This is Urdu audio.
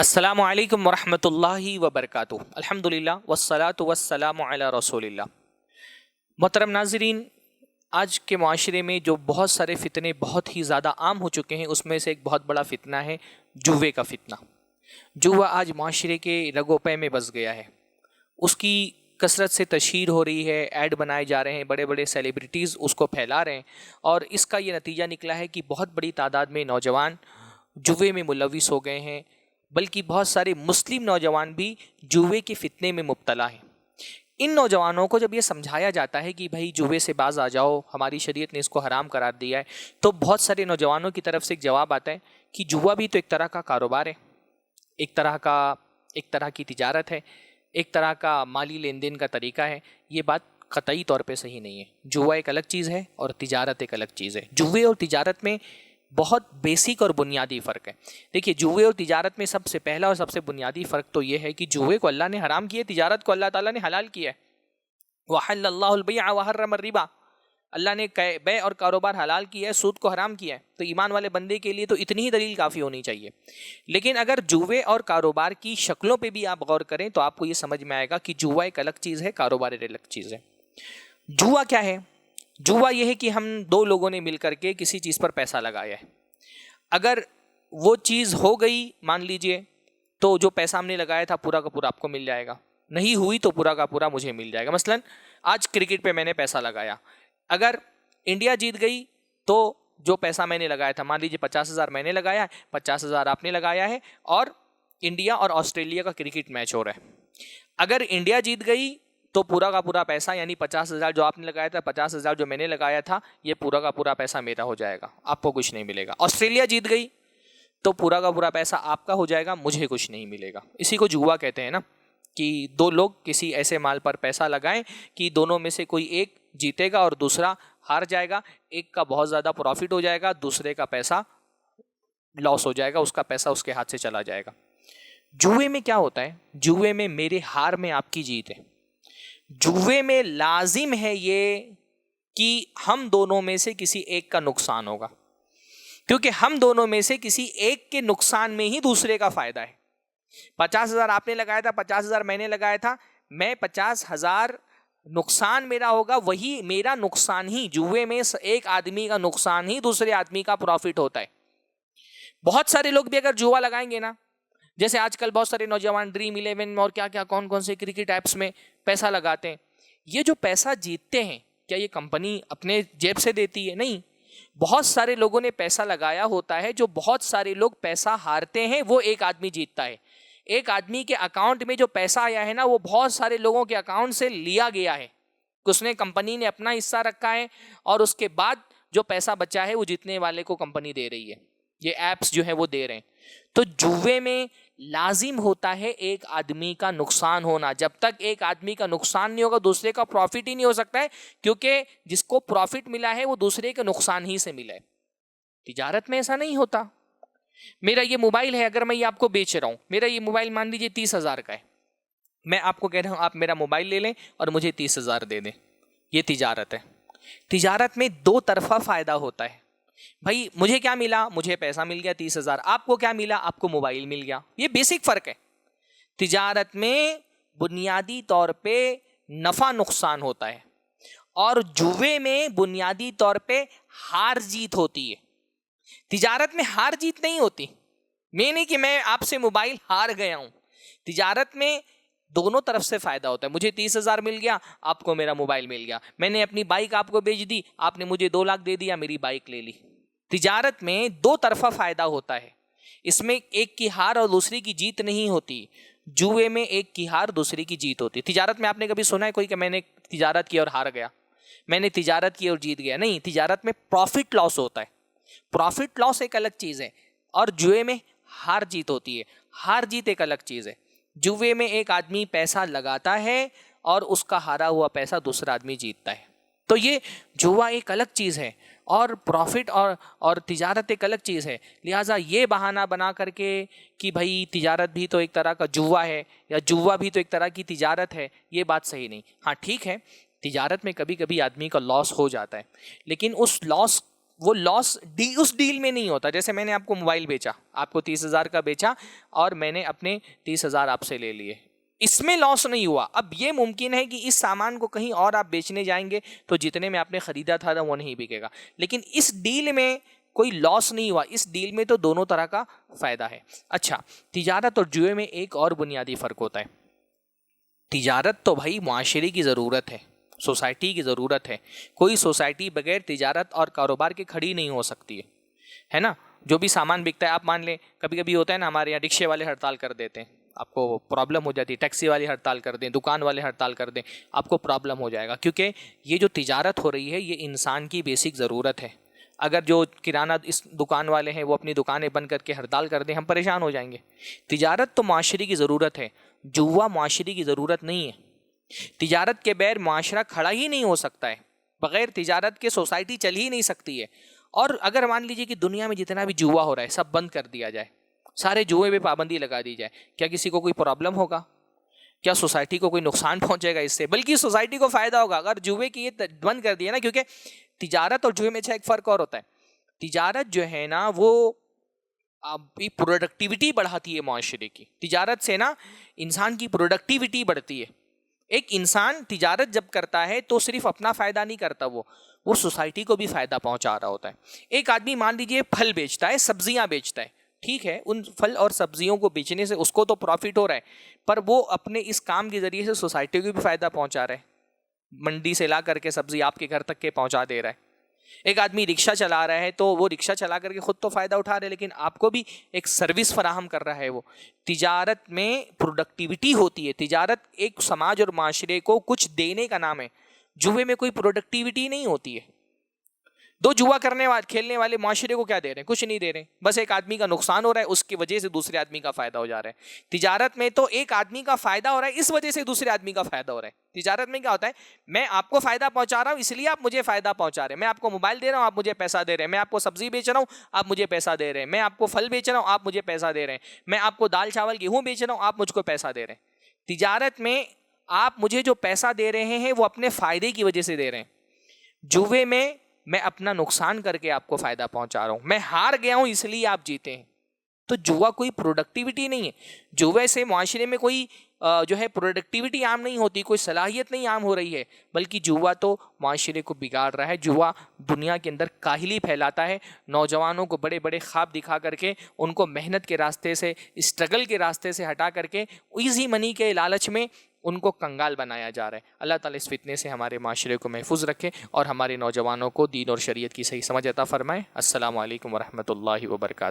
السلام علیکم ورحمۃ اللہ وبرکاتہ۔ الحمدللہ والصلاۃ والسلام علی رسول اللہ۔ محترم ناظرین، آج کے معاشرے میں جو بہت سارے فتنے بہت ہی زیادہ عام ہو چکے ہیں، اس میں سے ایک بہت بڑا فتنہ ہے جوے کا فتنہ۔ جوا آج معاشرے کے رگو پے میں بس گیا ہے، اس کی کثرت سے تشہیر ہو رہی ہے، ایڈ بنائے جا رہے ہیں، بڑے بڑے سیلیبریٹیز اس کو پھیلا رہے ہیں، اور اس کا یہ نتیجہ نکلا ہے کہ بہت بڑی تعداد میں نوجوان جوے میں ملوث ہو گئے ہیں، بلکہ بہت سارے مسلم نوجوان بھی جوے کے فتنے میں مبتلا ہیں۔ ان نوجوانوں کو جب یہ سمجھایا جاتا ہے کہ بھائی جوے سے باز آ جاؤ، ہماری شریعت نے اس کو حرام قرار دیا ہے، تو بہت سارے نوجوانوں کی طرف سے ایک جواب آتا ہے کہ جوا بھی تو ایک طرح کا کاروبار ہے، ایک طرح کی تجارت ہے، ایک طرح کا مالی لین دین کا طریقہ ہے۔ یہ بات قطعی طور پہ صحیح نہیں ہے۔ جوا ایک الگ چیز ہے اور تجارت ایک الگ چیز ہے۔ جوے اور تجارت میں بہت بیسک اور بنیادی فرق ہے۔ دیکھیے، جوے اور تجارت میں سب سے پہلا اور سب سے بنیادی فرق تو یہ ہے کہ جوے کو اللہ نے حرام کیا ہے، تجارت کو اللہ تعالیٰ نے حلال کیا ہے۔ وَحَلَّ اللَّهُ الْبَيْعَ وَحَرَّمَ الرِّبَا، اللہ نے بے اور کاروبار حلال کیا ہے، سود کو حرام کیا ہے۔ تو ایمان والے بندے کے لیے تو اتنی ہی دلیل کافی ہونی چاہیے۔ لیکن اگر جوے اور کاروبار کی شکلوں پہ بھی آپ غور کریں تو آپ کو یہ سمجھ میں آئے گا کہ جوا ایک الگ چیز ہے، کاروبار ایک الگ چیز ہے۔ جوا کیا ہے؟ جوا یہ ہے کہ ہم دو لوگوں نے مل کر کے کسی چیز پر پیسہ لگایا ہے، اگر وہ چیز ہو گئی مان لیجئے تو جو پیسہ ہم نے لگایا تھا پورا کا پورا آپ کو مل جائے گا، نہیں ہوئی تو پورا کا پورا مجھے مل جائے گا۔ مثلا آج کرکٹ پہ میں نے پیسہ لگایا، اگر انڈیا جیت گئی تو جو پیسہ میں نے لگایا تھا، مان لیجیے 50,000 میں نے لگایا ہے، 50,000 آپ نے لگایا ہے، اور انڈیا اور آسٹریلیا کا کرکٹ میچ ہو رہا ہے۔ اگر انڈیا جیت گئی تو پورا کا پورا پیسہ، یعنی 50,000 جو آپ نے لگایا تھا، 50,000 جو میں نے لگایا تھا، یہ پورا کا پورا پیسہ میرا ہو جائے گا، آپ کو کچھ نہیں ملے گا۔ آسٹریلیا جیت گئی تو پورا کا پورا پیسہ آپ کا ہو جائے گا، مجھے کچھ نہیں ملے گا۔ اسی کو جوا کہتے ہیں نا، کہ دو لوگ کسی ایسے مال پر پیسہ لگائیں کہ دونوں میں سے کوئی ایک جیتے گا اور دوسرا ہار جائے گا، ایک کا بہت زیادہ پروفٹ ہو جائے گا، دوسرے کا پیسہ لاس ہو جائے گا، اس کا پیسہ اس کے ہاتھ سے چلا جائے گا۔ جوے میں کیا ہوتا ہے؟ جوے میں میرے ہار میں آپ کی جیت ہے۔ جوے میں لازم ہے یہ کہ ہم دونوں میں سے کسی ایک کا نقصان ہوگا، کیونکہ ہم دونوں میں سے کسی ایک کے نقصان میں ہی دوسرے کا فائدہ ہے۔ 50,000 آپ نے لگایا تھا، 50,000 میں نے لگایا تھا، میں 50,000 نقصان میرا ہوگا، وہی میرا نقصان ہی، جوے میں ایک آدمی کا نقصان ہی دوسرے آدمی کا پروفٹ ہوتا ہے۔ بہت سارے لوگ بھی اگر جوا لگائیں گے نا، جیسے آج کل بہت سارے نوجوان ڈریم 11 اور کیا کون کون سے کرکٹ ایپس میں پیسہ لگاتے ہیں، یہ جو پیسہ جیتتے ہیں کیا یہ کمپنی اپنے جیب سے دیتی ہے؟ نہیں، بہت سارے لوگوں نے پیسہ لگایا ہوتا ہے۔ جو بہت سارے لوگ پیسہ ہارتے ہیں وہ ایک آدمی جیتتا ہے۔ ایک آدمی کے اکاؤنٹ میں جو پیسہ آیا ہے نا، وہ بہت سارے لوگوں کے اکاؤنٹ سے لیا گیا ہے، اس نے کمپنی نے اپنا حصہ رکھا ہے، اور اس کے بعد جو پیسہ بچا ہے وہ جیتنے والے کو کمپنی دے رہی ہے، یہ ایپس جو ہیں وہ دے رہے ہیں۔ تو جوے میں لازم ہوتا ہے ایک آدمی کا نقصان ہونا۔ جب تک ایک آدمی کا نقصان نہیں ہوگا دوسرے کا پروفٹ ہی نہیں ہو سکتا ہے، کیونکہ جس کو پروفٹ ملا ہے وہ دوسرے کے نقصان ہی سے ملا ہے۔ تجارت میں ایسا نہیں ہوتا۔ میرا یہ موبائل ہے، اگر میں یہ آپ کو بیچ رہا ہوں، میرا یہ موبائل مان لیجیے 30,000 کا ہے، میں آپ کو کہہ رہا ہوں آپ میرا موبائل لے لیں اور مجھے 30,000 دے دیں، یہ تجارت ہے۔ تجارت میں دو طرفہ فائدہ ہوتا ہے۔ بھائی مجھے کیا ملا؟ مجھے پیسہ مل گیا 30,000، آپ کو کیا ملا؟ آپ کو موبائل مل گیا۔ یہ بیسک فرق ہے۔ تجارت میں بنیادی طور پہ نفع نقصان ہوتا ہے، اور جوے میں بنیادی طور پہ ہار جیت ہوتی ہے۔ تجارت میں ہار جیت نہیں ہوتی، میں نہیں کہ میں آپ سے موبائل ہار گیا ہوں۔ تجارت میں دونوں طرف سے فائدہ ہوتا ہے، مجھے 30,000 مل گیا، آپ کو میرا موبائل مل گیا، میں نے اپنی بائک آپ کو بیچ دی، آپ نے مجھے 2 لاکھ دے دیا، میری بائک لے لی۔ تجارت میں دو طرفہ فائدہ ہوتا ہے، اس میں ایک کی ہار اور دوسری کی جیت نہیں ہوتی۔ جوے میں ایک کی ہار دوسری کی جیت ہوتی۔ تجارت میں آپ نے کبھی سنا ہے کوئی کہ میں نے تجارت کی اور ہار گیا، میں نے تجارت کی اور جیت گیا؟ نہیں، تجارت میں پروفٹ لاس ہوتا ہے۔ پروفٹ لاس ایک الگ چیز ہے، اور جوے میں ہار جیت ہوتی ہے۔ ہار جیت ایک الگ چیز ہے۔ جوے میں ایک آدمی پیسہ لگاتا ہے اور اس کا ہارا ہوا پیسہ دوسرا آدمی جیتتا ہے۔ تو یہ جوا ایک الگ چیز ہے، اور پروفٹ اور تجارت ایک الگ چیز ہے۔ لہٰذا یہ بہانہ بنا کر کے کہ بھائی تجارت بھی تو ایک طرح کا جوا ہے، یا جوا بھی تو ایک طرح کی تجارت ہے، یہ بات صحیح نہیں۔ ہاں ٹھیک ہے، تجارت میں کبھی کبھی آدمی کا لاس ہو جاتا ہے، لیکن اس لاس وہ لاس اس ڈیل میں نہیں ہوتا. جیسے میں نے آپ کو موبائل بیچا, آپ کو 30,000 کا بیچا اور میں نے اپنے 30,000 آپ سے لے لیے, اس میں لاس نہیں ہوا. اب یہ ممکن ہے کہ اس سامان کو کہیں اور آپ بیچنے جائیں گے تو جتنے میں آپ نے خریدا تھا وہ نہیں بکے گا, لیکن اس ڈیل میں کوئی لاس نہیں ہوا, اس ڈیل میں تو دونوں طرح کا فائدہ ہے. اچھا, تجارت اور جوئے میں ایک اور بنیادی فرق ہوتا ہے. تجارت تو بھائی معاشرے کی ضرورت ہے, سوسائٹی کی ضرورت ہے. کوئی سوسائٹی بغیر تجارت اور کاروبار کے کھڑی نہیں ہو سکتی ہے نا. جو بھی سامان بکتا ہے, آپ مان لیں کبھی کبھی ہوتا ہے نا, ہمارے یہاں رکشے والے ہڑتال کر دیتے ہیں, آپ کو پرابلم ہو جاتی ہے. ٹیکسی والے ہڑتال کر دیں, دکان والے ہڑتال کر دیں, آپ کو پرابلم ہو جائے گا, کیونکہ یہ جو تجارت ہو رہی ہے یہ انسان کی بیسک ضرورت ہے. اگر جو کرانہ اس دکان والے ہیں وہ اپنی دکانیں بند کر کے ہڑتال کر دیں, ہم پریشان ہو جائیں گے. تجارت تو معاشرے کی ضرورت ہے, جوا معاشرے کی ضرورت نہیں ہے. تجارت کے بغیر معاشرہ کھڑا ہی نہیں ہو سکتا ہے, بغیر تجارت کے سوسائٹی چل ہی نہیں سکتی ہے. اور اگر مان لیجیے کہ دنیا میں جتنا بھی جوا ہو رہا ہے سب بند کر دیا جائے, سارے جوئے پہ پابندی لگا دی جائے, کیا کسی کو کوئی پرابلم ہوگا؟ کیا سوسائٹی کو کوئی نقصان پہنچے گا اس سے؟ بلکہ سوسائٹی کو فائدہ ہوگا اگر جوئے کی یہ بند کر دیا نا. کیونکہ تجارت اور جوئے میں ایک فرق اور ہوتا ہے. تجارت جو ہے نا وہ پروڈکٹیوٹی بڑھاتی ہے معاشرے کی. تجارت سے نا انسان کی پروڈکٹیوٹی بڑھتی ہے. ایک انسان تجارت جب کرتا ہے تو صرف اپنا فائدہ نہیں کرتا, وہ سوسائٹی کو بھی فائدہ پہنچا رہا ہوتا ہے. ایک آدمی مان لیجیے پھل بیچتا ہے, سبزیاں بیچتا ہے, ٹھیک ہے, ان پھل اور سبزیوں کو بیچنے سے اس کو تو پروفٹ ہو رہا ہے, پر وہ اپنے اس کام کے ذریعے سے سوسائٹی کو بھی فائدہ پہنچا رہا ہے. منڈی سے لا کر کے سبزی آپ کے گھر تک کے پہنچا دے رہا ہے. ایک آدمی رکشہ چلا رہا ہے تو وہ رکشہ چلا کر کے خود تو فائدہ اٹھا رہا ہے, لیکن آپ کو بھی ایک سروس فراہم کر رہا ہے. وہ تجارت میں پروڈکٹیوٹی ہوتی ہے. تجارت ایک سماج اور معاشرے کو کچھ دینے کا نام ہے. جوئے میں کوئی پروڈکٹیوٹی نہیں ہوتی ہے. دو جوا کرنے والے کھیلنے والے معاشرے کو کیا دے رہے ہیں؟ کچھ نہیں دے رہے, بس ایک آدمی کا نقصان ہو رہا ہے, اس کی وجہ سے دوسرے آدمی کا فائدہ ہو جا رہا ہے. تجارت میں تو ایک آدمی کا فائدہ ہو رہا ہے, اس وجہ سے دوسرے آدمی کا فائدہ ہو رہا ہے. تجارت میں کیا ہوتا ہے, میں آپ کو فائدہ پہنچا رہا ہوں اس لیے آپ مجھے فائدہ پہنچا رہے ہیں. میں آپ کو موبائل دے رہا ہوں, آپ مجھے پیسہ دے رہے ہیں. میں آپ کو سبزی بیچ رہا ہوں, آپ مجھے پیسہ دے رہے ہیں. میں آپ کو پھل بیچ رہا ہوں, آپ مجھے پیسہ دے رہے ہیں. میں آپ کو دال چاول گیہوں بیچ رہا ہوں, آپ مجھ کو پیسہ دے رہے ہیں. تجارت میں آپ مجھے جو پیسہ دے رہے ہیں وہ اپنے فائدے کی وجہ سے دے رہے ہیں. جوے میں اپنا نقصان کر کے آپ کو فائدہ پہنچا رہا ہوں, میں ہار گیا ہوں اس لیے آپ جیتے ہیں. تو جوا کوئی پروڈکٹیوٹی نہیں ہے. جوے سے معاشرے میں کوئی جو ہے پروڈکٹیوٹی عام نہیں ہوتی, کوئی صلاحیت نہیں عام ہو رہی ہے, بلکہ جوا تو معاشرے کو بگاڑ رہا ہے. جوا دنیا کے اندر کاہلی پھیلاتا ہے, نوجوانوں کو بڑے بڑے خواب دکھا کر کے ان کو محنت کے راستے سے, اسٹرگل کے راستے سے ہٹا کر کے ایزی منی کے لالچ میں ان کو کنگال بنایا جا رہا ہے. اللہ تعالیٰ اس فتنے سے ہمارے معاشرے کو محفوظ رکھے اور ہمارے نوجوانوں کو دین اور شریعت کی صحیح سمجھ عطا فرمائے. السلام علیکم ورحمۃ اللہ وبرکاتہ.